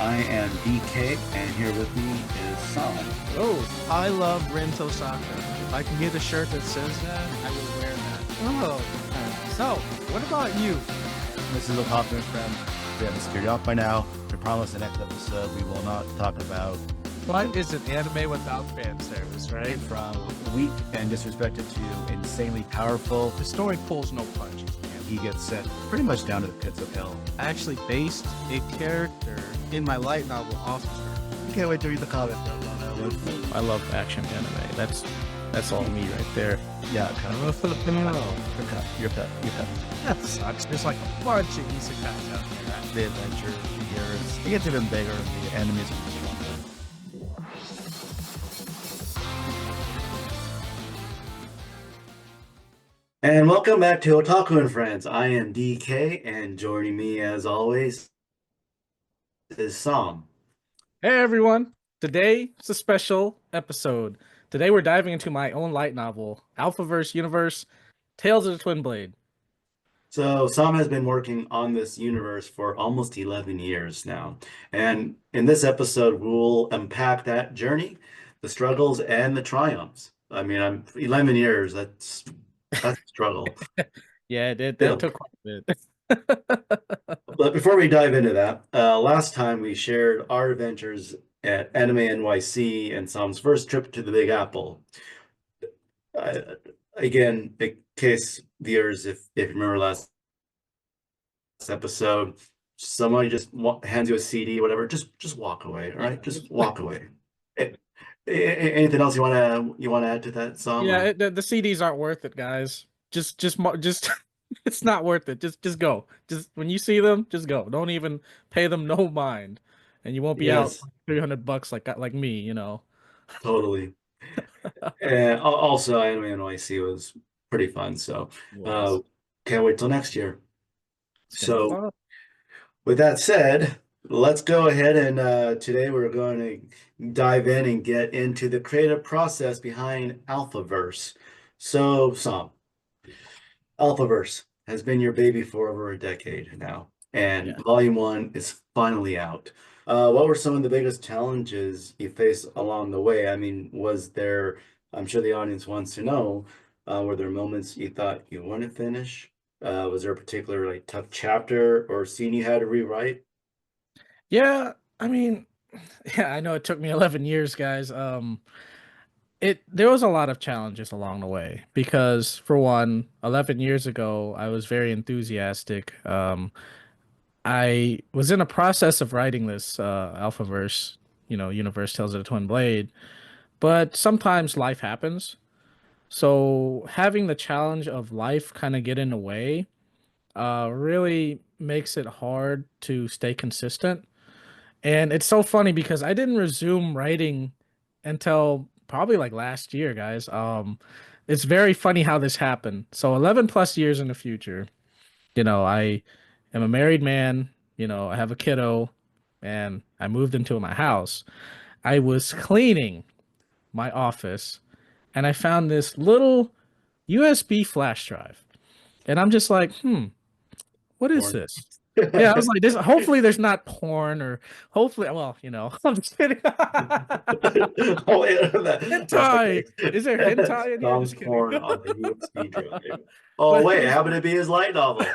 I am DK, and here with me is Sam. Oh, I love Rento Saka. If I can get a shirt that says that, I will wear that. Oh, so what about you? This is Otaku and Friends. We have a security off by now. We promise the next episode we will not talk about What is an anime without fan service, right? from weak and disrespected to insanely powerful. The story pulls no punches. And he gets sent pretty much down to the pits of hell. I actually based a character in my light novel off of her. I can't wait to read the comic. I love action anime. That's all me right there. Yeah, kind of. Filipino. Your pet. That sucks. There's like a bunch of isekais out there. The adventure, the heroes. It gets even bigger. The enemies are stronger. And welcome back to Otaku and Friends. I am DK, and joining me as always is Sam. Hey everyone! Today it's a special episode. Today we're diving into my own light novel, Alphaverse Universe, Tales of the Twin Blade. So Sam has been working on this universe for almost 11 years now. And in this episode, we'll unpack that journey, the struggles, and the triumphs. I mean, 11 years, that's a struggle. Yeah, that Yeah. took quite a bit. But before we dive into that, last time we shared our adventures at Anime NYC and Sam's first trip to the Big Apple. Again, in case viewers, if you remember last episode, somebody just hands you a CD, whatever, just walk away, all right? Just walk away. Anything else you want to add to that, Sam? Yeah, the CDs aren't worth it, guys. Just, it's not worth it. Just go. Just when you see them, just go. Don't even pay them no mind, and you won't be out Yes. $300 like me, you know. Totally. And also, Anime NYC was pretty fun, so can't wait till next year. It's gonna be So, fun. with that said, let's go ahead and today we're going to dive in and get into the creative process behind Alphaverse. So, Sam, Alphaverse has been your baby for over a decade now, and Yeah. Volume 1 is finally out. What were some of the biggest challenges you faced along the way? I mean, I'm sure the audience wants to know, were there moments you thought you wouldn't finish? Was there a particular tough chapter or scene you had to rewrite? Yeah, I mean, yeah, I know it took me 11 years, guys. There was a lot of challenges along the way because for one, 11 years ago, I was very enthusiastic. I was in a process of writing this Alphaverse, Universe Tales of the Twin Blade, but sometimes life happens. So having the challenge of life kind of get in the way, really makes it hard to stay consistent. And it's so funny because I didn't resume writing until probably like last year, guys. It's very funny how this happened. So 11 plus years in the future, I am a married man, I have a kiddo, and I moved into my house. I was cleaning my office and I found this little USB flash drive. And I'm just like, what is Porn. this? Yeah, I was like, this. Hopefully, there's not porn, or hopefully, well, I'm just kidding. Oh, yeah, that's the Hentai. case. Is there hentai in here? Tom's Just kidding. porn on the USB drive. Oh, But wait, happened to be his light novel.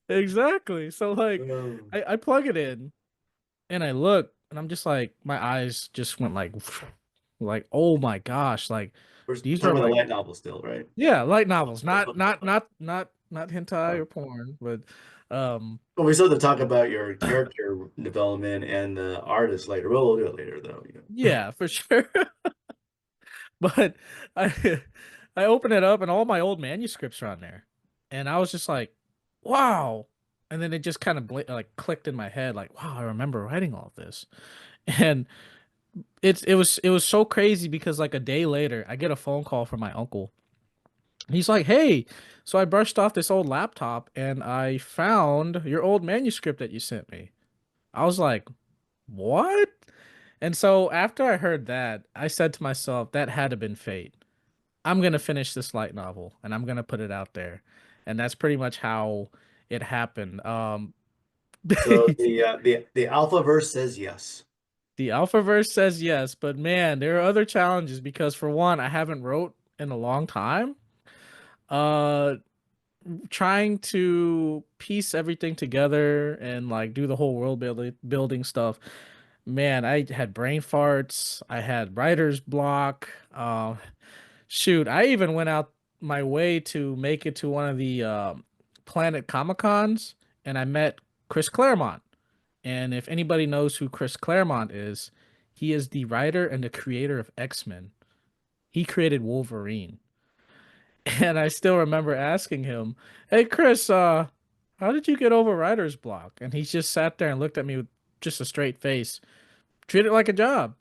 exactly. So like, Oh. I plug it in, and I look, and I'm just like, my eyes just went like, oh my gosh, like We're these talking are about the like, light novel still, right? yeah, light novels, not hentai or porn, but Well, we still have to talk about your character development and the artist later. We'll do it later, though. yeah, for sure. But I I open it up and all my old manuscripts are on there. And I was just like, wow. And then it just kind of like clicked in my head like, wow, I remember writing all this. And it was so crazy because like a day later, I get a phone call from my uncle. He's like, "Hey, so I brushed off this old laptop and I found your old manuscript that you sent me." I was like, "What?" And so after I heard that, I said to myself, that had to been fate. I'm gonna finish this light novel and I'm gonna put it out there. And that's pretty much how it happened. So the Alphaverse says yes. The Alphaverse says yes, but man, there are other challenges because for one, I haven't wrote in a long time. Uh Trying to piece everything together and like do the whole world building stuff. Man, I had brain farts, I had writer's block. Shoot, I even went out my way to make it to one of the Planet Comic Cons and I met Chris Claremont. And if anybody knows who Chris Claremont is, he is the writer and the creator of X-Men. He created Wolverine. And I still remember asking him, "Hey Chris, how did you get over writer's block?" And he just sat there and looked at me with just a straight face. Treat it like a job.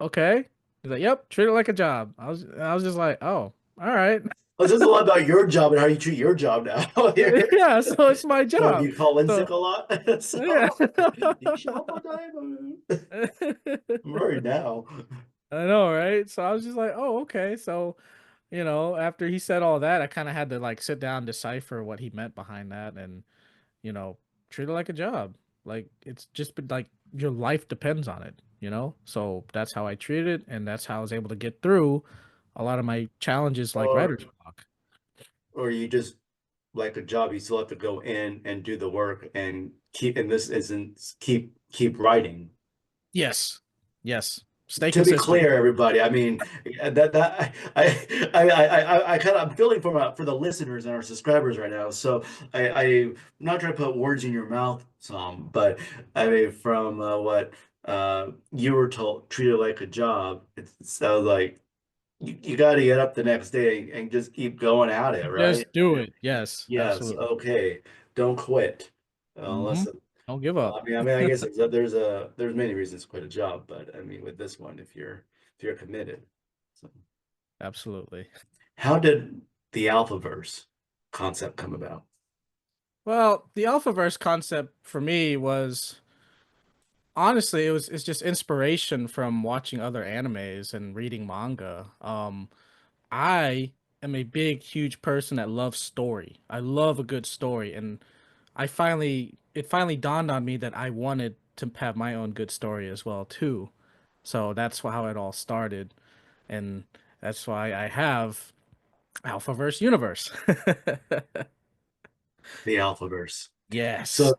Okay. He's like, "Yep, treat it like a job." I was just like, "Oh, all right." Well, this is a lot about your job and how you treat your job now. Here. Yeah, so it's my So do job. you call in sick So a lot? So yeah. do you show up on time? I'm worried now. I know, right? So I was just like, "Oh, okay." So, after he said all that, I kind of had to like sit down, decipher what he meant behind that, and you know, treat it like a job. Like it's just been like your life depends on it, you know? So that's how I treated it, and that's how I was able to get through a lot of my challenges like Or writer's block. or you just like a job, you still have to go in and do the work and keep, and this isn't keep writing. Yes. Yes. Stay To be consistent. clear, everybody, I mean that I kind of I'm feeling for the listeners and our subscribers right now. So I'm not trying to put words in your mouth, Sam, but I mean from what you were told, treat it like a job. It sounds like you got to get up the next day and just keep going at it, right? Just do it. Yes, Yes, absolutely. okay. Don't quit. Mm-hmm. Unless Don't give well, up. I guess there's many reasons to quit a job, but I mean with this one, if you're committed. So, Absolutely. how did the Alphaverse concept come about? Well, the Alphaverse concept for me was honestly it's just inspiration from watching other animes and reading manga. I am a big, huge person that loves story. I love a good story, and it finally dawned on me that I wanted to have my own good story as well too. So that's how it all started, and that's why I have Alphaverse Universe. The Alphaverse. Yes. So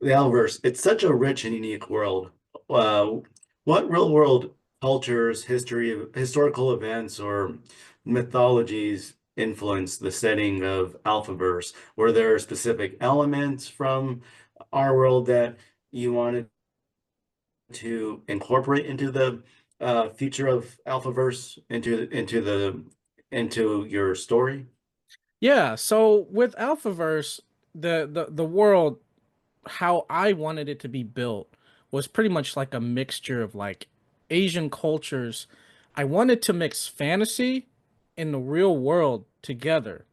the Alphaverse, it's such a rich and unique world. Uh, what real world cultures, historical events, or mythologies influence the setting of Alphaverse? Were there specific elements from our world that you wanted to incorporate into the future of Alphaverse into your story? Yeah. So with Alphaverse, the world how I wanted it to be built was pretty much like a mixture of like Asian cultures. I wanted to mix fantasy and the real world together.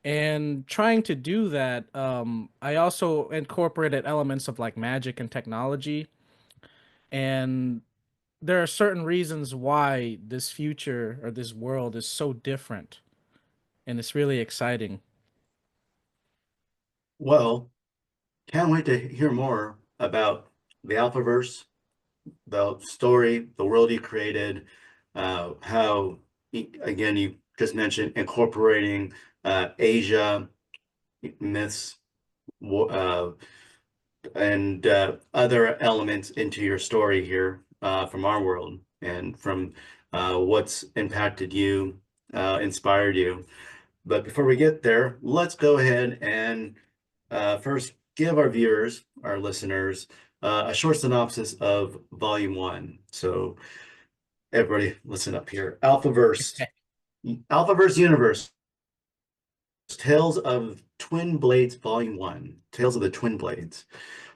And trying to do that, I also incorporated elements of like magic and technology. And there are certain reasons why this future or this world is so different. And it's really exciting. Well, can't wait to hear more about the Alphaverse, the story, the world you created, how, again, you just mentioned incorporating Asia myths uh, and other elements into your story here from our world and from what's impacted you, inspired you. But before we get there, let's go ahead and first give our viewers, our listeners, a short synopsis of Volume 1. So everybody listen up here. Alphaverse Universe, Tales of Twin Blades Volume 1, Tales of the Twin Blades,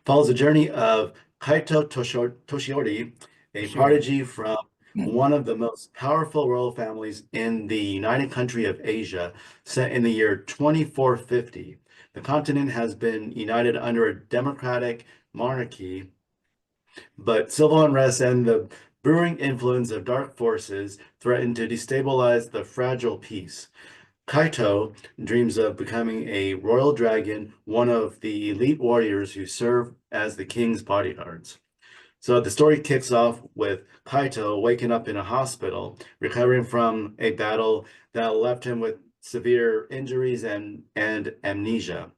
follows the journey of Kaitou Toshiori, a Sure. prodigy from one of the most powerful royal families in the United Country of Asia, set in the year 2450. The continent has been united under a democratic monarchy, but civil unrest and the brewing influence of dark forces threaten to destabilize the fragile peace. Kaitou dreams of becoming a royal dragon, one of the elite warriors who serve as the king's bodyguards. So the story kicks off with Kaito waking up in a hospital, recovering from a battle that left him with severe injuries and amnesia.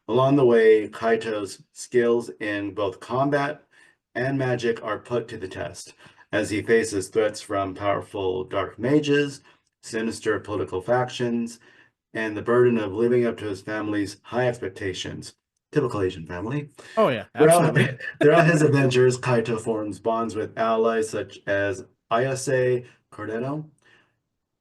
Along the way, Kaito's skills in both combat and magic are put to the test as he faces threats from powerful dark mages, sinister political factions, and the burden of living up to his family's high expectations. Typical Asian family. Oh yeah, Throughout, absolutely. throughout his adventures, Kaito forms bonds with allies such as Ayase Cordero,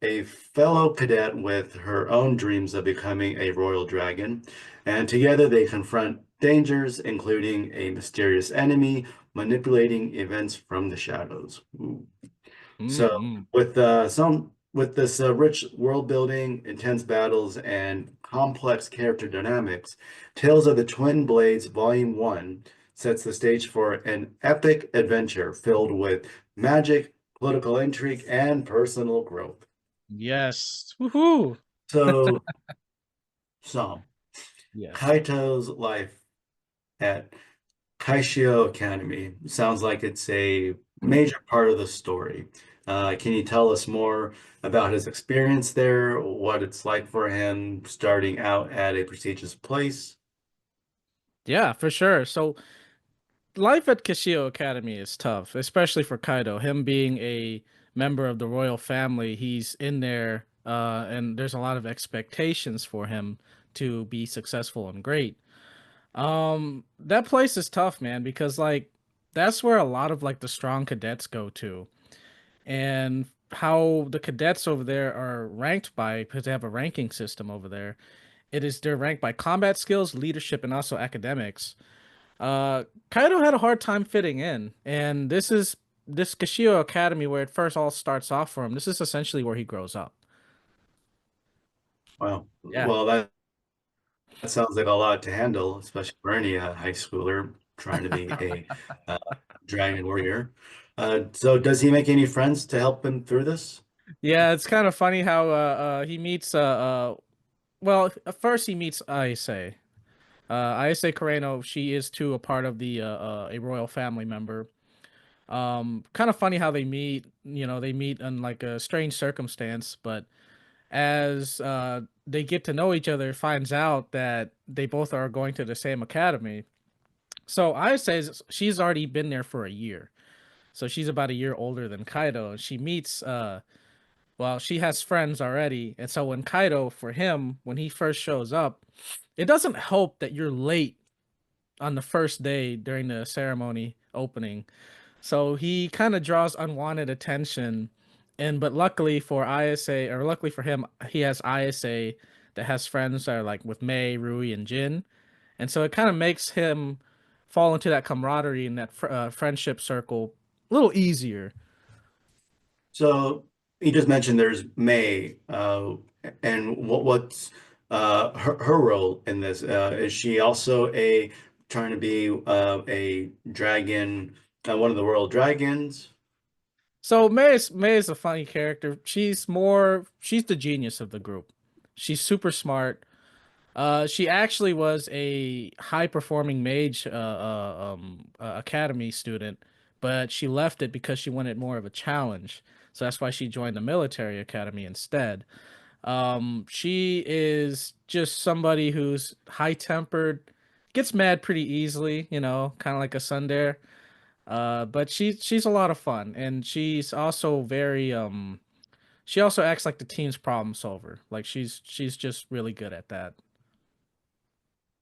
a fellow cadet with her own dreams of becoming a royal dragon, and together they confront dangers, including a mysterious enemy manipulating events from the shadows. Ooh. So Mm-hmm. with this rich world building, intense battles, and complex character dynamics, Tales of the Twin Blades Volume 1 sets the stage for an epic adventure filled with magic, political intrigue, and personal growth. Yes. Woohoo. So, so Yes. Kaito's life at Kashio Academy sounds like it's a major part of the story. Can you tell us more about his experience there, what it's like for him starting out at a prestigious place? Yeah, for sure. So life at Kashio Academy is tough, especially for Kaido. Him being a member of the royal family, he's in there, and there's a lot of expectations for him to be successful and great. That place is tough, man, because like that's where a lot of like the strong cadets go to. And how the cadets over there are ranked by, because they have a ranking system over there. They're ranked by combat skills, leadership, and also academics. Kaido had a hard time fitting in, and this Kashio Academy where it first all starts off for him. This is essentially where he grows up. Wow. Yeah. Well, that sounds like a lot to handle, especially for any high schooler trying to be a uh, dragon warrior. So does he make any friends to help him through this? Yeah, it's kind of funny how he meets well, at first he meets Ayase. Ayase Kureno, she is too a part of the a royal family member. Kind of funny how they meet, they meet in like a strange circumstance, but as they get to know each other, finds out that they both are going to the same academy. So Ayase, she's already been there for a year. So she's about a year older than Kaido. And she meets well, she has friends already. And so when Kaido, for him, when he first shows up, it doesn't help that you're late on the first day during the ceremony opening. So he kind of draws unwanted attention. And but luckily for ISA, or luckily for him, he has ISA that has friends that are like with Mei, Rui, and Jin. And so it kind of makes him fall into that camaraderie and that friendship circle a little easier. So you just mentioned there's May, and what's her role in this? Is she also a trying to be a dragon, one of the royal dragons? So Mei is a funny character. She's the genius of the group. She's super smart. She actually was a high performing mage academy student, but she left it because she wanted more of a challenge. So that's why she joined the military academy instead. She is just somebody who's high tempered, gets mad pretty easily, kind of like a tsundere. But she's a lot of fun, and she's also very she also acts like the team's problem solver. Like she's just really good at that.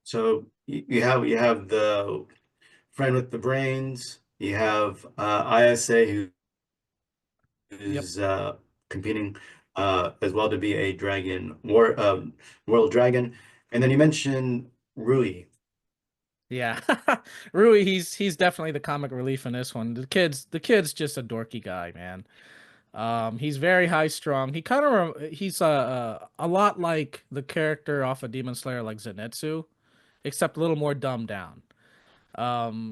So you have the friend with the brains. You have ISA Yep. who's competing as well to be a dragon war royal dragon, and then you mentioned Rui. Yeah. Rui, he's definitely the comic relief in this one. The kid's just a dorky guy, man. He's very high strung. He's a lot like the character off of Demon Slayer like Zenitsu, except a little more dumbed down.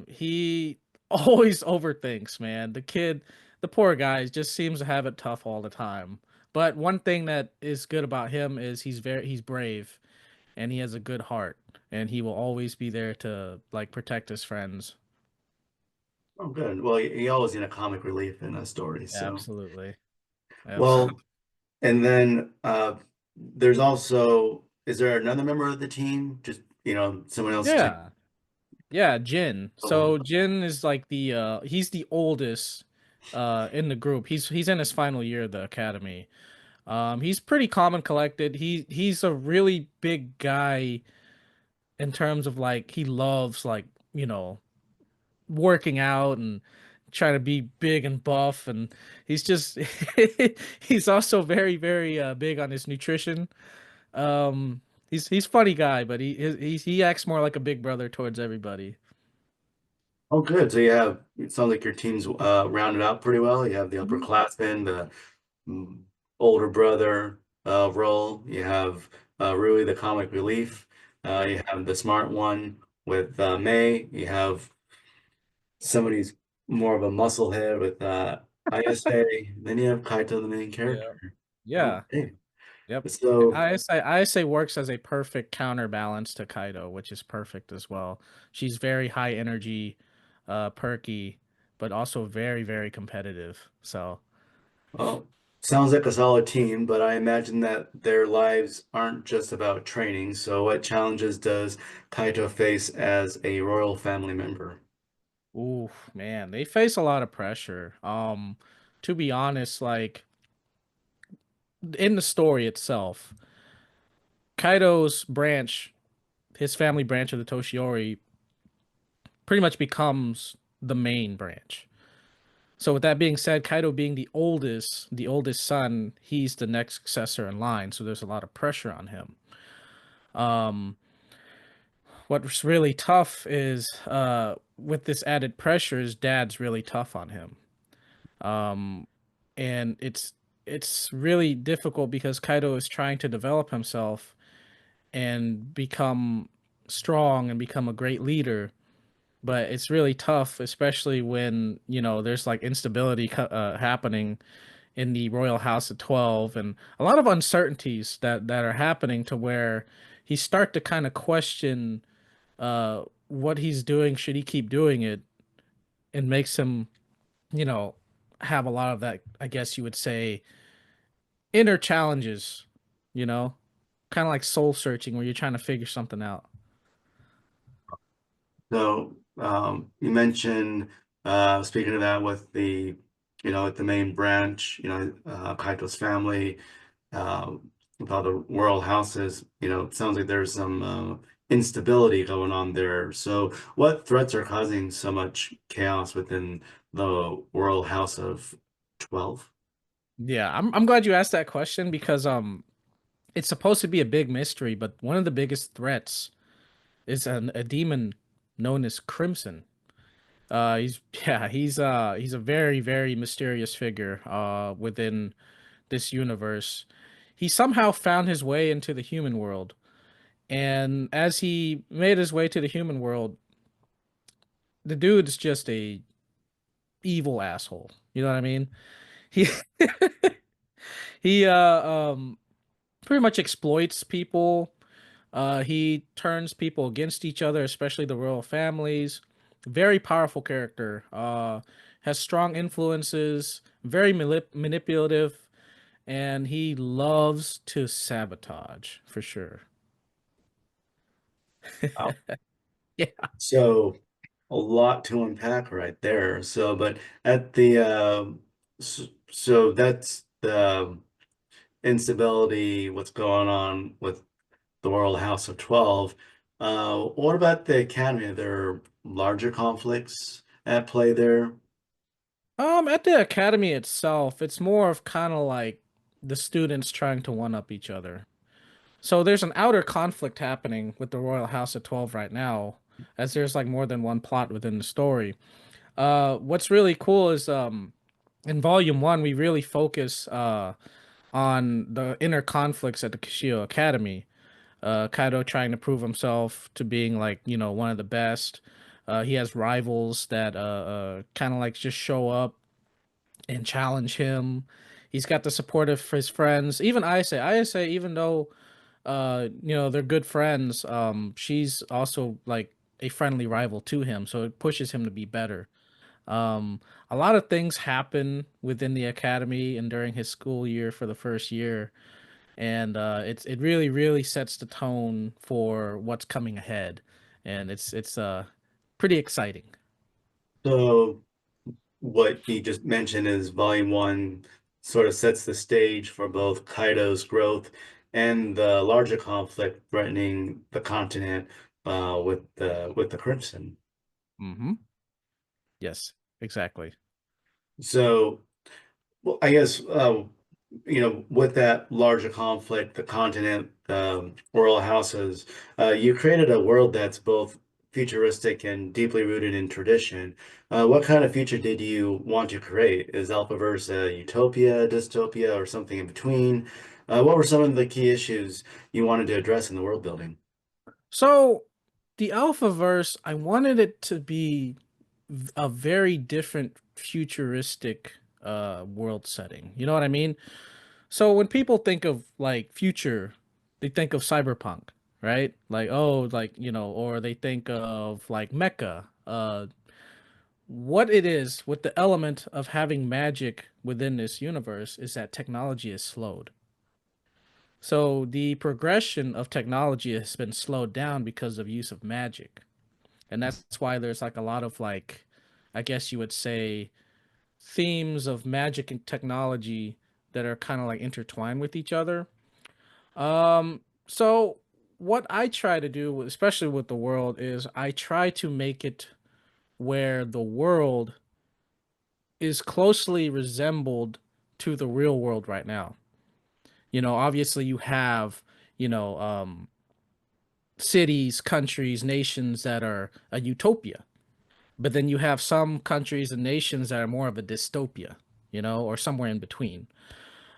He always overthinks, man. The poor guy, just seems to have it tough all the time. But one thing that is good about him is he's brave and he has a good heart and he will always be there to like protect his friends. Oh, good. Well, he always need a comic relief in a story. So, Absolutely. well, Absolutely. and then there's also, is there another member of the team? Just, someone else to. Yeah. Yeah, Jin. Oh, So Jin is like the he's the oldest in the group. He's in his final year of the academy. He's pretty calm and collected. He's a really big guy in terms of like he loves like, you know, working out and trying to be big and buff and he's just he's also very big on his nutrition. He's funny guy, but he acts more like a big brother towards everybody. oh, good. So it sounds like your team's rounded out pretty well. You have the upperclassmen, the mm, older brother role. You have Rui, the comic relief. You have the smart one with May. You have somebody's more of a musclehead with ISA. Then you have Kaito, the main Yeah. character. Yeah. Okay. Yep. So, ISA works as a perfect counterbalance to Kaido, which is perfect as well. She's very high energy, perky, but also very competitive. So, well, sounds like a solid team, but I imagine that their lives aren't just about training. So, what challenges does Kaito face as a royal family member? ooh, man, they face a lot of pressure. To be honest, like in the story itself, Kaido's branch, his family branch of the Toshiori, pretty much becomes the main branch. So with that being said, Kaido being the oldest son, he's the next successor in line. So there's a lot of pressure on him. Um, what's really tough is with this added pressure, his dad's really tough on him. Um, and it's really difficult because Kaido is trying to develop himself and become strong and become a great leader. But it's really tough, especially when there's like instability happening in the royal house of 12 and a lot of uncertainties that are happening to where he start to kind of question what he's doing, should he keep doing it, and makes him you know have a lot of that, I guess you would say, inner challenges, you know kind of like soul searching where you're trying to figure something out. So, you mentioned, speaking of that, with the main branch, Kaito's family, uh, with all the world houses, it sounds like there's some instability going on there. So, what threats are causing so much chaos within the world house of 12? Yeah, I'm glad you asked that question because it's supposed to be a big mystery, but one of the biggest threats is a demon known as Crimson. He's yeah, he's a very mysterious figure within this universe. He somehow found his way into the human world, and as he made his way to the human world, the dude's just a evil asshole. You know what I mean? He he pretty much exploits people. He turns people against each other, especially the royal families. Very powerful character. Has strong influences. Very manipulative, and he loves to sabotage for sure. Wow. Yeah. So, a lot to unpack right there. So, but at the so that's the instability, what's going on with the World House of 12. What about the Academy? Are there larger conflicts at play there? At the academy itself, it's more of kind of like the students trying to one up each other. So there's an outer conflict happening with the Royal House of 12 right now, as there's like more than one plot within the story. What's really cool is in volume one, we really focus on the inner conflicts at the Kashio Academy. Kaido trying to prove himself to being like, one of the best. He has rivals that kind of like just show up and challenge him. He's got the support of his friends. Even I say, even though they're good friends, she's also like a friendly rival to him, so it pushes him to be better. Um, a lot of things happen within the academy and during his school year for the first year, and it really really sets the tone for what's coming ahead, and it's pretty exciting. So what you just mentioned is volume one sort of sets the stage for both Kaido's growth and the larger conflict threatening the continent with the Crimson. Mm-hmm. Yes, exactly. So, well, I guess with that larger conflict, the continent, royal houses, you created a world that's both futuristic and deeply rooted in tradition. What kind of future did you want to create? Is Alphaverse a utopia, dystopia, or something in between? What were some of the key issues you wanted to address in the world building? So the Alphaverse, I wanted it to be a very different futuristic world setting. You know what I mean? So when people think of like future, they think of cyberpunk, right? Like oh, like or they think of like mecha. What it is with the element of having magic within this universe is that technology is slowed. So the progression of technology has been slowed down because of use of magic. And that's why there's like a lot of like, I guess you would say, themes of magic and technology that are kind of like intertwined with each other. So what I try to do, especially with the world, is I try to make it where the world is closely resembled to the real world right now. Obviously you have, you know, um, cities, countries, nations that are a utopia. But then you have some countries and nations that are more of a dystopia, or somewhere in between.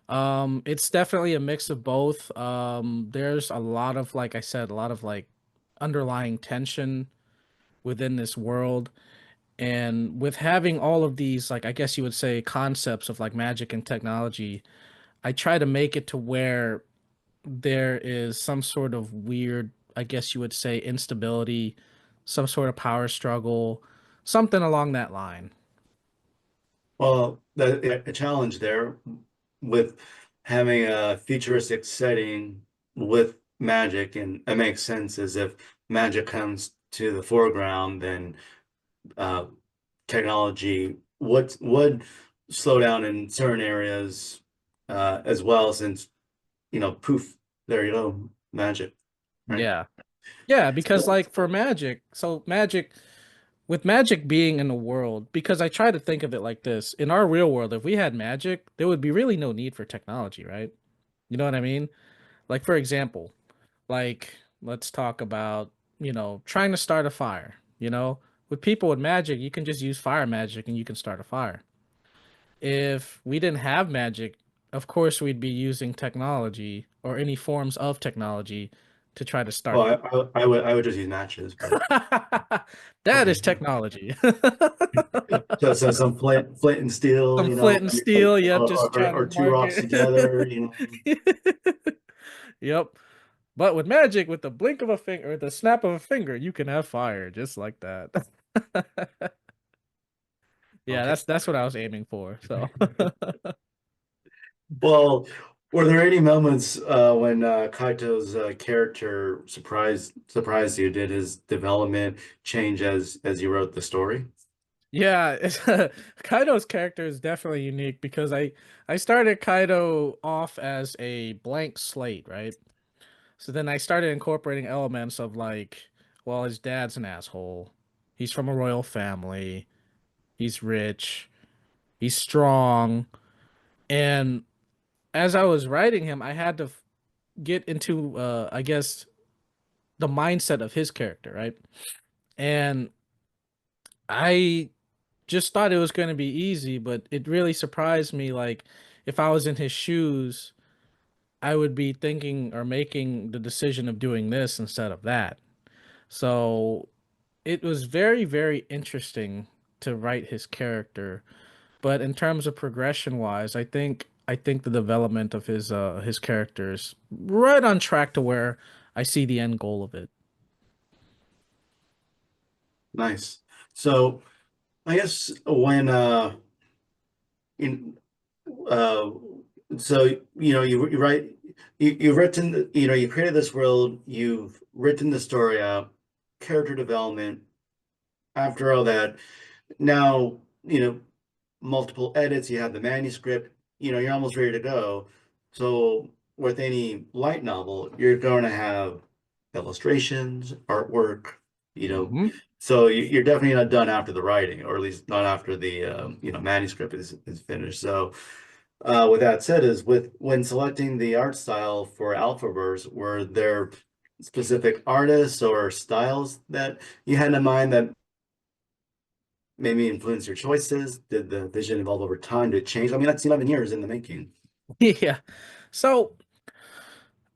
It's definitely a mix of both. There's a lot of, like I said, a lot of like underlying tension within this world. And with having all of these, like, I guess you would say, concepts of like magic and technology, I try to make it to where there is some sort of weird, I guess you would say, instability, some sort of power struggle, something along that line. Well, a challenge there with having a futuristic setting with magic, and it makes sense as if magic comes to the foreground, then uh, technology would slow down in certain areas as well, since poof, there you go, magic, right? Yeah. Yeah, because So, like for magic, so magic with magic being in the world, because I try to think of it like this. In our real world, if we had magic, there would be really no need for technology, right? You know what I mean? Like for example, like let's talk about, trying to start a fire, With people with magic, you can just use fire magic and you can start a fire. If we didn't have magic, of course we'd be using technology or any forms of technology to try to start well, I would just use matches, but that okay. is technology. So some flint and steel, Some flint and steel. Yep, just trying to or two mark rocks together, it. Yep. But with magic, with the blink of a finger, or the snap of a finger, you can have fire just like that. Yeah, Okay. that's what I was aiming for. So Well, were there any moments when Kaito's character surprised you? Did his development change as you wrote the story? yeah, Kaido's character is definitely unique because I started Kaido off as a blank slate, right? So then I started incorporating elements of like, well, his dad's an asshole. He's from a royal family. He's rich. He's strong. And as I was writing him, I had to get into, I guess, the mindset of his character, right? And I just thought it was going to be easy, but it really surprised me. Like, if I was in his shoes, I would be thinking or making the decision of doing this instead of that. So it was very, very interesting to write his character. But in terms of progression wise, I think I think the development of his characters right on track to where I see the end goal of it. Nice. So I guess when in uh so you write you've written you created this world, you've written the story out, character development. After all that, now multiple edits, you have the manuscript, you're almost ready to go. So with any light novel, you're going to have illustrations, artwork, you know. Hmm. So you're definitely not done after the writing, or at least not after the manuscript is finished. So with that said, is with when selecting the art style for Alphaverse, were there specific artists or styles that you had in mind that maybe influence your choices? Did the vision evolve over time? Did it change? I mean, that's 11 years in the making. Yeah. So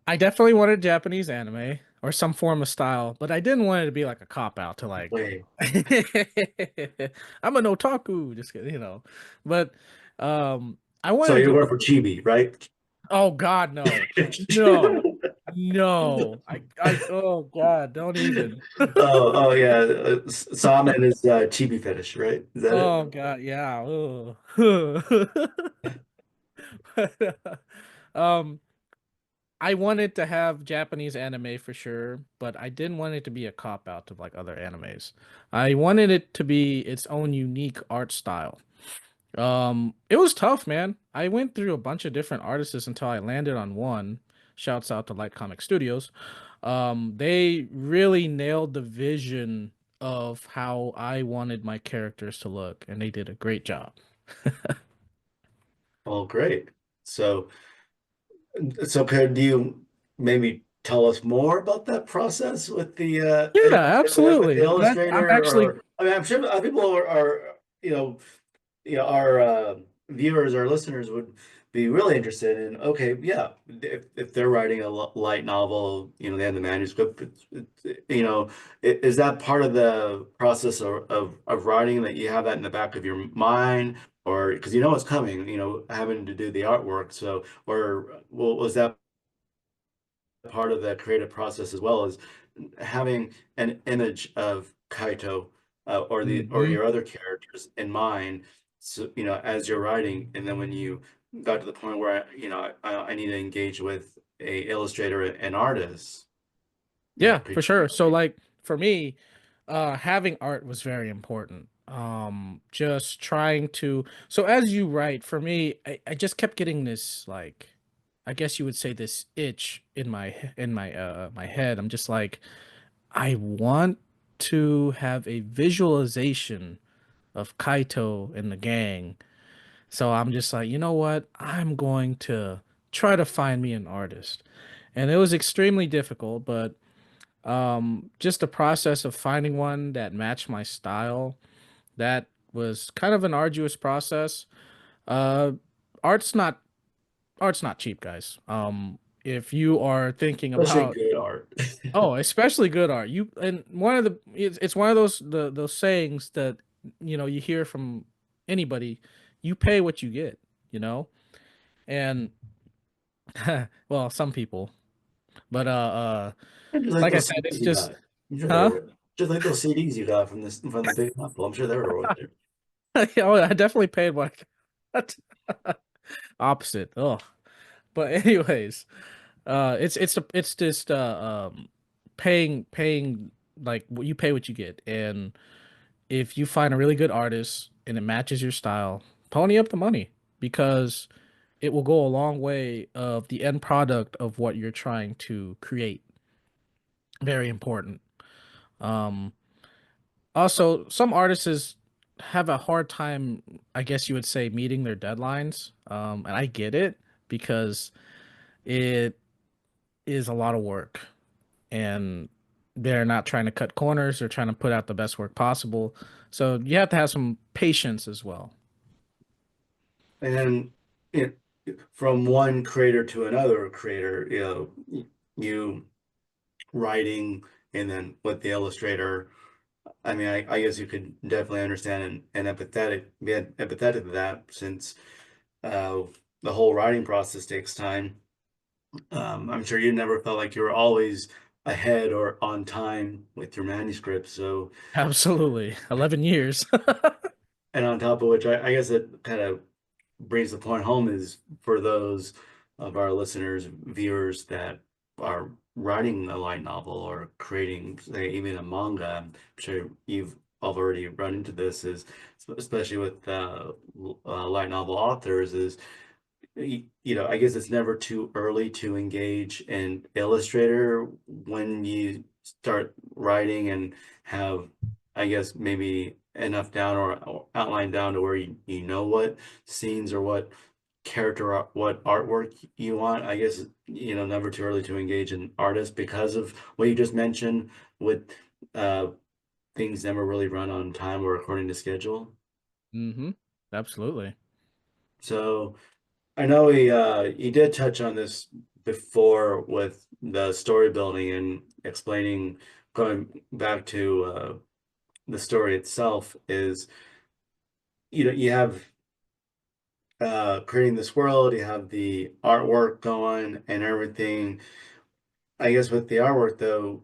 I definitely wanted Japanese anime or some form of style, but I didn't want it to be like a cop out to like Wait, I'm an otaku, just kidding, But I so wanted you're to going for chibi, right? oh God, no. No. No. Oh God, don't even. Oh yeah, Salmon is chibi fetish, right? Is that it? Oh God, yeah. Ugh. um I wanted to have Japanese anime for sure, but I didn't want it to be a cop out to like other animes. I wanted it to be its own unique art style. It was tough, man. I went through a bunch of different artists until I landed on one. Shouts out to Light Comic Studios. They really nailed the vision of how I wanted my characters to look, and they did a great job. Oh, great. So, so could you maybe tell us more about that process with the Yeah, with the absolutely. I'm illustrator? actually Or I mean, I'm sure people are our viewers, our listeners would be really interested in, okay, yeah, if they're writing a light novel, they have the manuscript, is that part of the process of writing, that you have that in the back of your mind, or because it's coming, having to do the artwork, so, or was that part of the creative process as well, as having an image of Kaito, or Mhm. your other characters in mind, so as you're writing, and then when you got to the point where I need to engage with a illustrator and artist, Yeah, pretty for sure. So like for me, having art was very important. Just trying to so as you write, for me, I just kept getting this like I guess you would say this itch in my head. I'm just like I want to have a visualization of Kaito and the gang. So I'm just like, you know what? I'm going to try to find me an artist. And it was extremely difficult, but just the process of finding one that matched my style, that was kind of an arduous process. Uh art's not art's not cheap, guys. If you are thinking especially about good art. oh, especially good art. You and one of the it's one of those sayings that you hear from anybody, you pay what you get, you know? And well, some people. But Just like like I those said, it's CDs you just got. I'm sure they huh? were just like those CDs you got from the Big Apple. I'm sure they were worth it. Oh, I definitely paid what I got. Opposite. Oh. But anyways, it's just paying like you pay what you get. And if you find a really good artist and it matches your style, pony up the money because it will go a long way of the end product of what you're trying to create. Very important. Um Also, some artists have a hard time, I guess you would say, meeting their deadlines. And I get it because it is a lot of work and they're not trying to cut corners. They're trying to put out the best work possible. So you have to have some patience as well. And you from one creator to another creator, you writing, and then with the illustrator. I mean, I guess you could definitely understand and be empathetic to that, since the whole writing process takes time. I'm sure you never felt like you were always ahead or on time with your manuscript. So, Absolutely. 11 years. and on top of which, I guess it kind of brings the point home is for those of our listeners, viewers that are writing a light novel or creating, say, even a manga. I'm sure you've already run into this, is especially with light novel authors, is I guess it's never too early to engage an illustrator when you start writing and have, I guess, maybe enough down or outline down to where you know what scenes or what what artwork you want. I guess, never too early to engage an artist because of what you just mentioned with uh, things never really run on time or according to schedule. Mm-hmm. Absolutely. So, I know he did touch on this before with the story building and explaining, going back to the story itself is, you have creating this world, you have the artwork going and everything. I guess with the artwork though,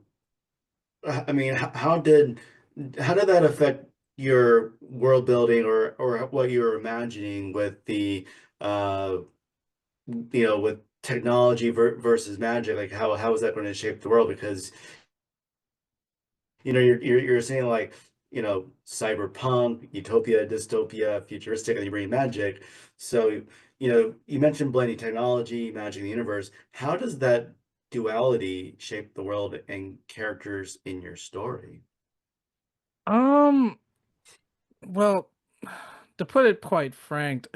I mean, how did that affect your world building or what you were imagining with the uh with technology versus magic, like how is that going to shape the world? Because you're saying like cyberpunk, utopia, dystopia, futuristic, and you bring magic. So you mentioned blending technology, magic, and the universe. How does that duality shape the world and characters in your story? Um, well, to put it quite frank,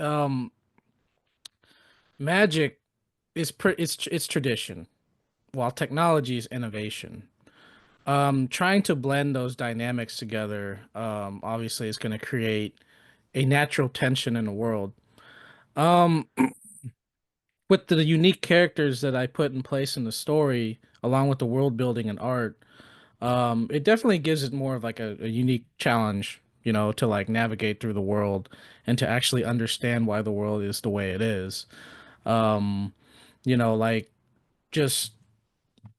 magic is it's tradition, while technology is innovation. Trying to blend those dynamics together, obviously is going to create a natural tension in the world. Um, with the unique characters that I put in place in the story, along with the world building and art, it definitely gives it more of like a unique challenge, to like navigate through the world and to actually understand why the world is the way it is. Um, like just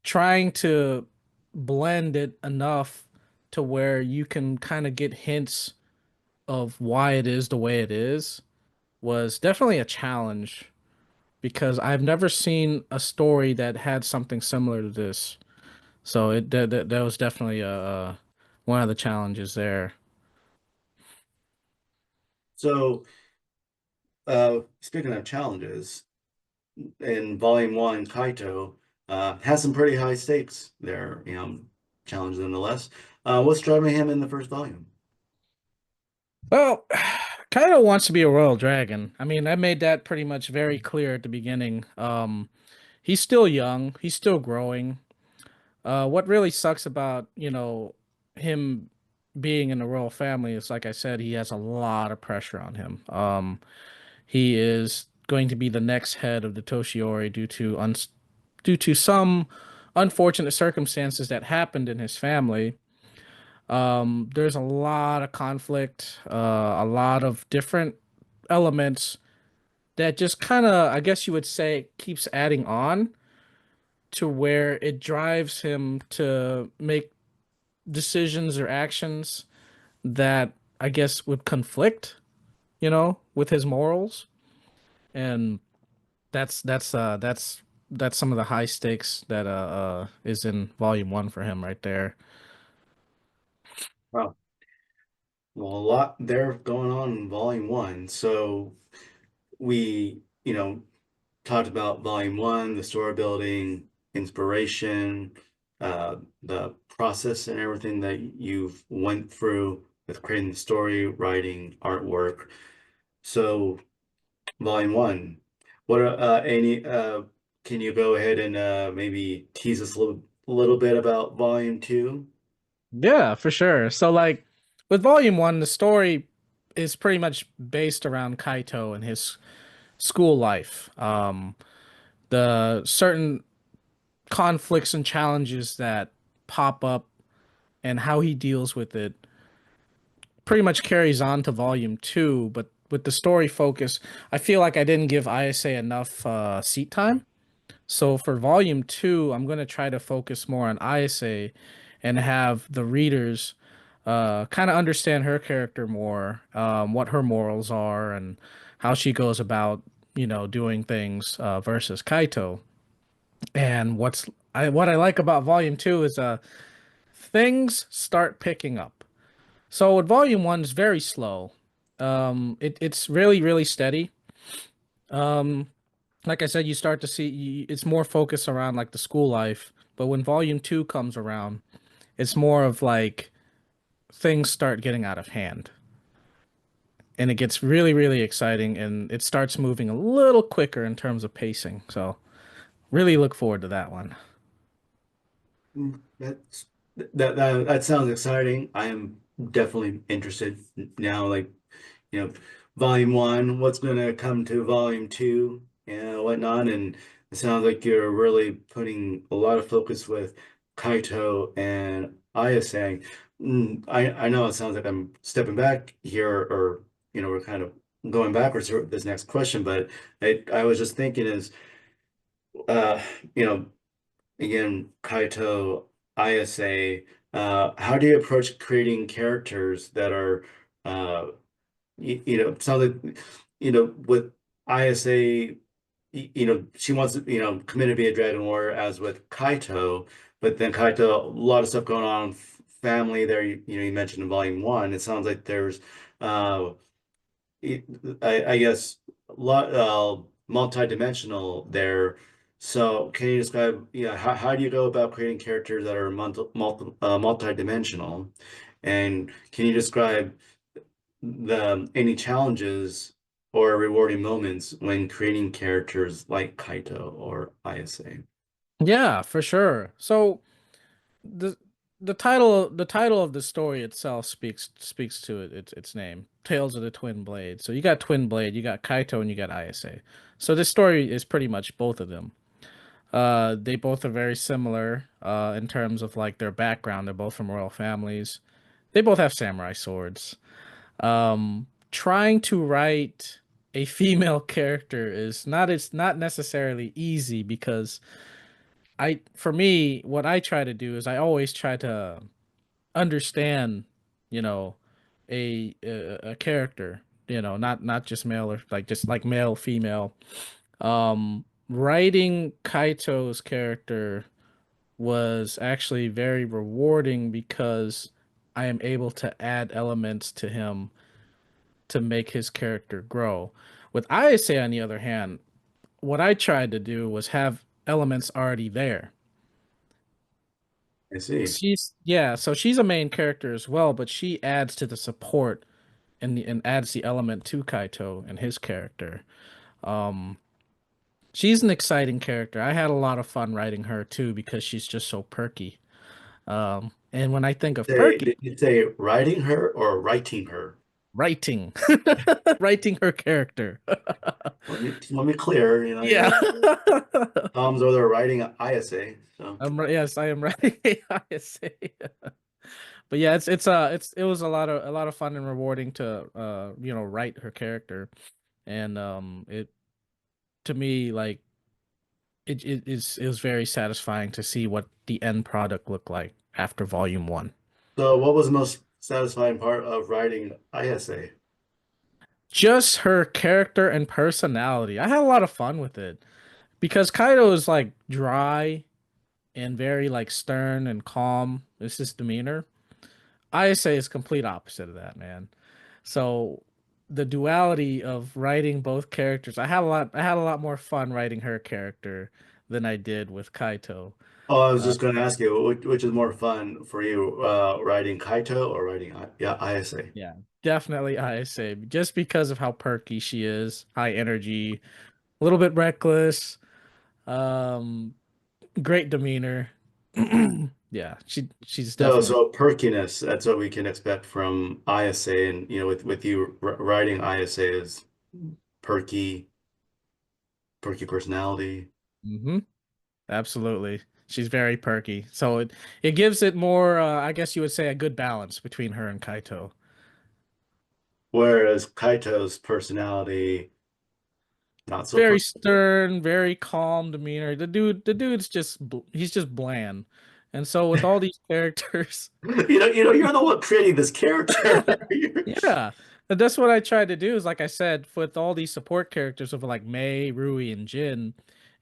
trying to blend it enough to where you can kind of get hints of why it is the way it is was definitely a challenge because I've never seen a story that had something similar to this. So that was definitely one of the challenges there. So, speaking of challenges, in Volume One, Kaito has some pretty high stakes there. Challenge nonetheless. What's driving him in the first volume? Well, Kaido wants to be a royal dragon. I mean, I made that pretty much very clear at the beginning. He's still young, he's still growing. What really sucks about, him being in the royal family is, like I said, he has a lot of pressure on him. He is going to be the next head of the Toshiori due to some unfortunate circumstances that happened in his family. There's a lot of conflict, a lot of different elements that just kind of, I guess you would say, keeps adding on to where it drives him to make decisions or actions that I guess would conflict, with his morals. And that's some of the high stakes that is in volume one for him right there. Wow. Well, a lot there going on in Volume One. So we, talked about Volume One, the story building, inspiration, the process and everything that you've went through with creating the story, writing, artwork. So Volume One, what are any can you go ahead and maybe tease us a little bit about Volume Two? Yeah, for sure. So like with volume one, the story is pretty much based around Kaito and his school life. The certain conflicts and challenges that pop up and how he deals with it pretty much carries on to volume two, but with the story focus, I feel like I didn't give ISA enough seat time. So for volume two, I'm gonna try to focus more on ISA and have the readers kind of understand her character more, what her morals are, and how she goes about, doing things versus Kaito. And what I like about volume two is things start picking up. So with volume one is very slow. It's really really steady. Um, like I said, you start to see it's more focused around like the school life. But when volume two comes around, it's more of like things start getting out of hand. And it gets really, really exciting and it starts moving a little quicker in terms of pacing. So really look forward to that one. That's that sounds exciting. I am definitely interested now. Like, you know, volume one, what's gonna come to volume two and whatnot. And it sounds like you're really putting a lot of focus with Kaito and Ayase. I know it sounds like I'm stepping back here, or we're kind of going backwards here with this next question, but I was just thinking is, uh, you know, again, Kaito, Ayase, how do you approach creating characters that are, uh, it sounds like, with ISA, she wants to, commit to be a dragon warrior as with Kaito, but then Kaito, a lot of stuff going on, family there, you mentioned in volume one. It sounds like there's, uh, I guess, lot multi-dimensional there. So can you describe, how do you go about creating characters that are multi-dimensional? And can you describe the any challenges or rewarding moments when creating characters like Kaito or Ayase? Yeah, for sure. So the the title of the story itself speaks to its name, Tales of the Twin Blade. So you got Twin Blade, you got Kaito, and you got Ayase. So this story is pretty much both of them. They both are very similar in terms of like their background. They're both from royal families. They both have samurai swords. Trying to write a female character is not it's not necessarily easy because for me what I try to do is I always try to understand, you know, a character, not just male or like just like male female. Writing Kaito's character was actually very rewarding because I am able to add elements to him to make his character grow. With Ayase, on the other hand, what I tried to do was have elements already there. I see. So she's a main character as well, but she adds to the support and adds the element to Kaito and his character. Um, she's an exciting character. I had a lot of fun writing her too because she's just so perky. And when I think of perky, Did you say writing her or writing her? writing, writing her character. Let me clear, Yeah. Tom's over there writing ISA. So Yes, I am writing AISA. But yeah, it was a lot of fun and rewarding to write her character. And it to me like it was very satisfying to see what the end product looked like after volume one. so what was the most satisfying part of writing ISA? Just her character and personality. I had a lot of fun with it because Kaido is like dry and very like stern and calm. It's his demeanor. I say it's complete opposite of that, man. So the duality of writing both characters, I had a lot more fun writing her character than I did with Kaito. Oh, I was Uh, just going to ask you, which is more fun for you, writing Kaito or writing ISA? yeah, definitely I say just because of how perky she is, high energy, a little bit reckless, um, great demeanor. Yeah, she's So, definitely. so perkiness, that's what we can expect from ISA, and with you writing ISA is perky, perky personality. Hmm. Absolutely. She's very perky. So it gives it more I guess you would say a good balance between her and Kaito. Whereas Kaito's personality, not so Very fun. stern, very calm demeanor. The dude's he's just bland. And so with all these characters, You're the one creating this character. yeah, and that's what I tried to do. Is like I said, with all these support characters of like Mei, Rui, and Jin,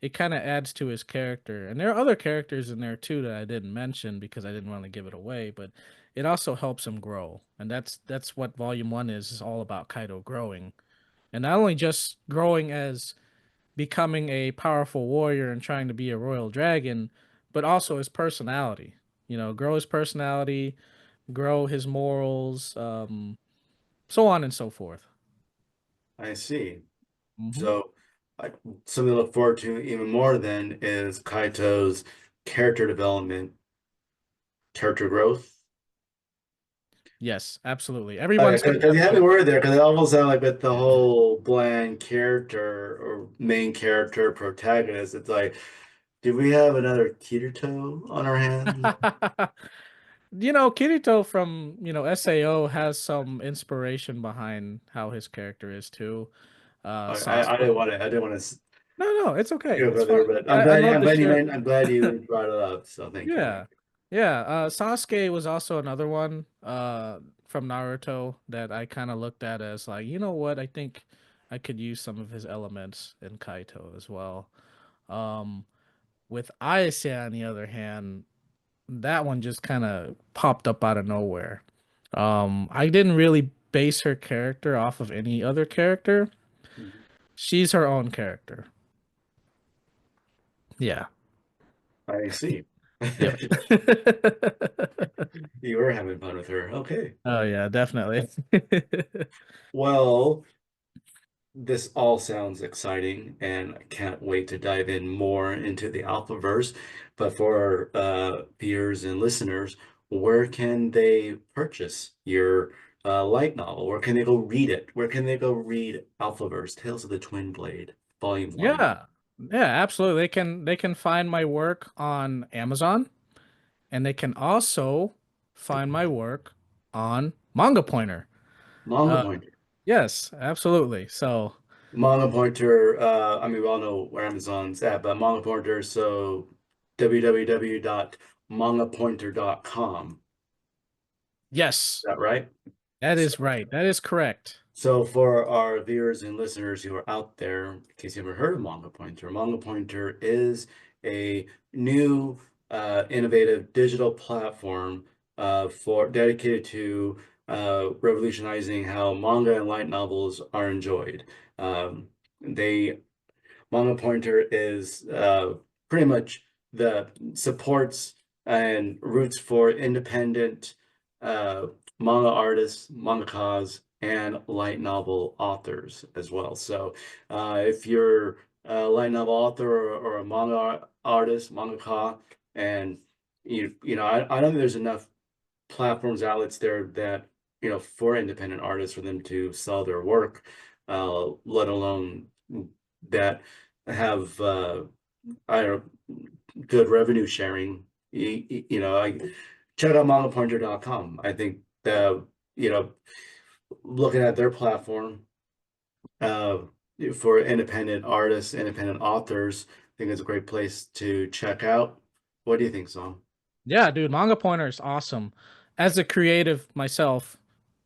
it kind of adds to his character. And there are other characters in there too that I didn't mention because I didn't want to give it away, but it also helps him grow. And that's what Volume 1 is all about Kaido growing. And not only just growing as becoming a powerful warrior and trying to be a royal dragon, but also his personality. Grow his personality, grow his morals, so on and so forth. I see. Hmm. So, I, something to look forward to even more then is Kaito's character development, character growth. Yes, absolutely. Oh yeah, Everyone's gonna because have you had me to. worried there, because it almost sounded like with the whole bland character or main character protagonist, it's like, do we have another Kirito on our hands? Kirito from Sao has some inspiration behind how his character is too. I didn't Sasuke. want to, I didn't want to No, it's okay. go It's fine. further, but I'd love to share. I'm glad you brought it up. So thank you. Yeah. Yeah. Sasuke was also another one from Naruto that I kind of looked at as like, you know what? I think I could use some of his elements in Kaito as well. Um, with Ayase, on the other hand, that one just kind of popped up out of nowhere. I didn't really base her character off of any other character. Mhm. She's her own character. Yeah. I see. Yep. You were having fun with her. Okay. Oh yeah, definitely. Well, this all sounds exciting, and I can't wait to dive in more into the Alphaverse. But for viewers and listeners, where can they purchase your light novel? Where can they go read it? Where can they go read Alphaverse, Tales of the Twin Blade, Volume 1? Yeah. Yeah, absolutely. They can find my work on Amazon, and they can also find my work on Manga Pointer. Manga Uh Pointer. yes, absolutely. So, Manga Pointer, I mean, we all know where Amazon's at, but Manga Pointer, so www.mangapointer.com. Is yes, that right? that So, is right. That is correct. so for our viewers and listeners who are out there, in case you haven't heard of Manga Pointer is a new, innovative digital platform for dedicated to revolutionizing how manga and light novels are enjoyed. They Manga Pointer is pretty much the supports and roots for independent uh, manga artists, mangakas, and light novel authors as well. So if you're a light novel author or a manga artist, mangaka, and I don't think there's enough platforms, outlets there that, for independent artists for them to sell their work, let alone that have I don't know, good revenue sharing. I check out mangapointer.com. I think you know looking at their platform uh for independent artists, independent authors, I think it's a great place to check out. What do you think, Song? Yeah, dude, Manga Pointer is awesome. As a creative myself,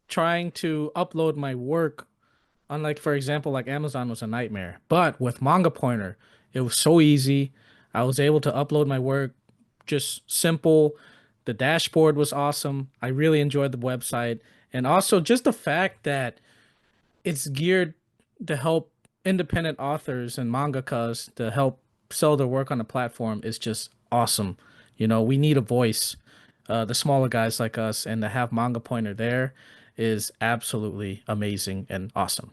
trying to upload my work, unlike for example, like Amazon was a nightmare. But with Manga Pointer, it was so easy. I was able to upload my work just simple. The dashboard was awesome. I really enjoyed the website. And also just the fact that it's geared to help independent authors and mangakas to help sell their work on the platform is just awesome. We need a voice, the smaller guys like us, and to have Manga Pointer there is absolutely amazing and awesome.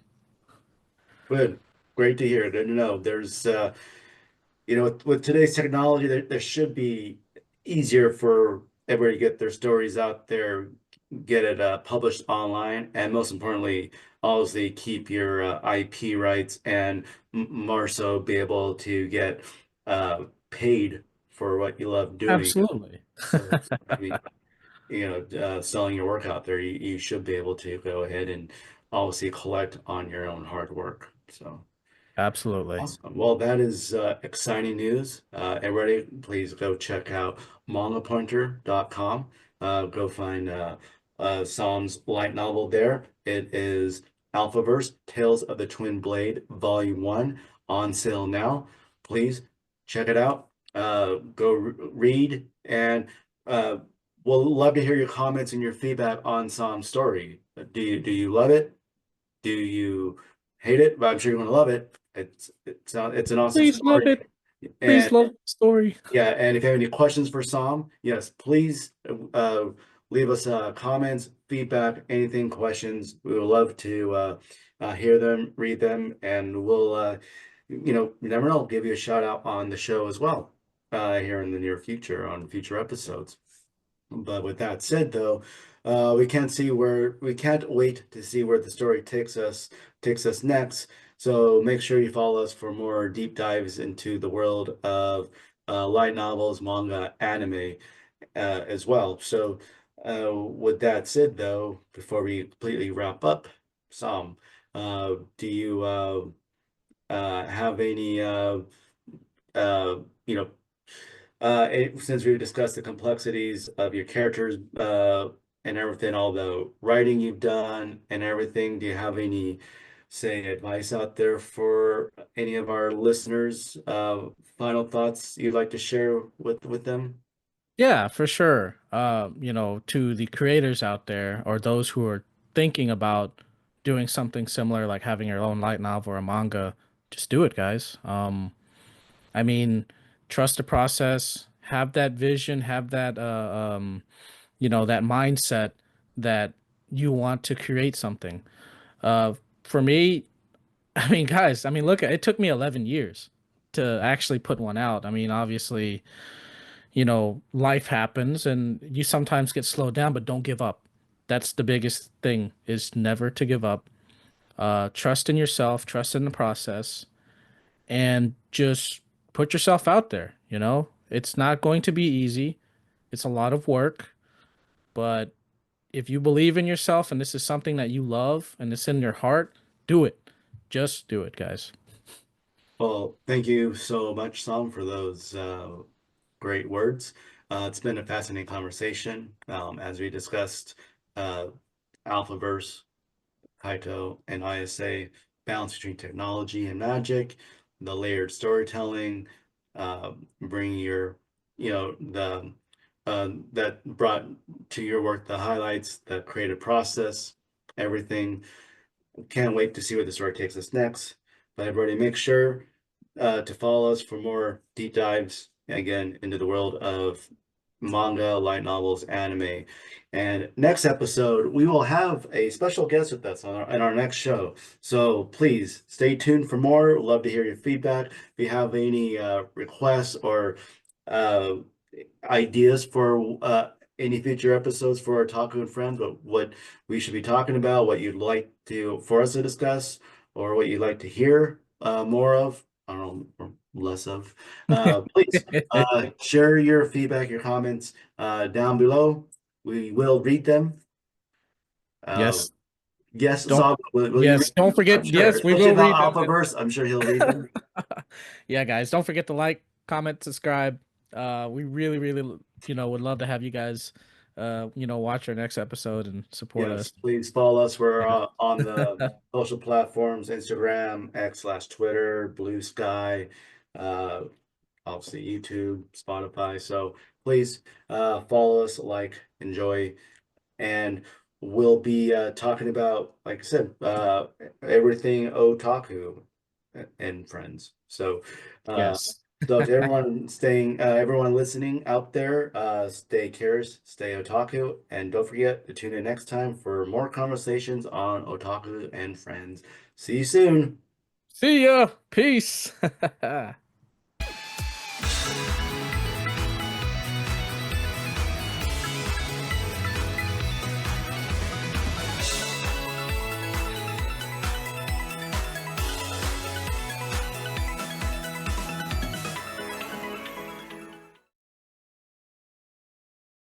Good. Great to hear. Good to know. There's with today's technology, there should be easier for everybody to get their stories out there, get it published online, and most importantly, obviously keep your IP rights, and more so be able to get paid for what you love doing. Absolutely. I mean, selling your work out there, you should be able to go ahead and obviously collect on your own hard work. So. Absolutely. Awesome. Well, that is exciting news. Everybody, please go check out mangapointer.com. Go find Psalm's light novel there. It is Alphaverse, Tales of the Twin Blade, Volume 1, on sale now. Please check it out. Go read, and uh, we'll love to hear your comments and your feedback on Psalm's story. Do you love it? Do you hate it? But I'm sure you're gonna love it. It's an awesome Please love story. it. And Please love the story. yeah, and if you have any questions for Sam, yes, please leave us comments, feedback, anything, questions. We would love to hear them, read them, and we'll you never know, give you a shout out on the show as well here in the near future on future episodes. But with that said, though, we can't wait to see where the story takes us next. So make sure you follow us for more deep dives into the world of light novels, manga, anime, as well. So with that said, though, before we completely wrap up, Sam, do you have any uh, you know since we've discussed the complexities of your characters and everything, all the writing you've done and everything, do you have any, say, advice out there for any of our listeners? Final thoughts you'd like to share with them? Yeah, for sure. To the creators out there or those who are thinking about doing something similar, like having your own light novel or a manga, just do it, guys. I mean, trust the process, have that vision, have that that mindset that you want to create something. For me, I mean, guys, I mean, look, it took me 11 years to actually put one out. I mean, obviously, life happens and you sometimes get slowed down, but don't give up. That's the biggest thing, is never to give up. Trust in yourself, trust in the process, and just put yourself out there. It's not going to be easy. It's a lot of work, but if you believe in yourself and this is something that you love and it's in your heart, do it. Just do it, guys. Well, thank you so much, Sam, for those great words. It's been a fascinating conversation as we discussed uh, Alphaverse, Kaitou, and ISA, balance between technology and magic, the layered storytelling, bringing your, that brought to your work the highlights, the creative process, everything. Can't wait to see where the story takes us next. But everybody, make sure to follow us for more deep dives, again, into the world of manga, light novels, anime. And next episode, we will have a special guest with us in our next show. So please stay tuned for more. Love to hear your feedback. If you have any requests or uh, ideas for any future episodes for Otaku and Friends, but what we should be talking about, what you'd like for us to discuss, or what you'd like to hear more of, I don't know, or less of, please share your feedback, your comments down below. We will read them. Uh, Yes. yes, Don't Zog, will you read Yes, don't them? I'm forget. sure, Yes, we especially will about read them. Alphaverse. I'm sure he'll read them. Yeah, guys, don't forget to like, comment, subscribe. We really, really, would love to have you guys, watch our next episode and support Yes, us. please follow us. We're Yeah. on the social platforms, Instagram, X/Twitter, Blue Sky, uh, obviously YouTube, Spotify. So please follow us, like, enjoy, and we'll be talking about, like I said, everything otaku and friends. So uh, Yes. so to everyone listening out there, stay curious, stay otaku, and don't forget to tune in next time for more conversations on Otaku and Friends. See you soon. See ya. Peace.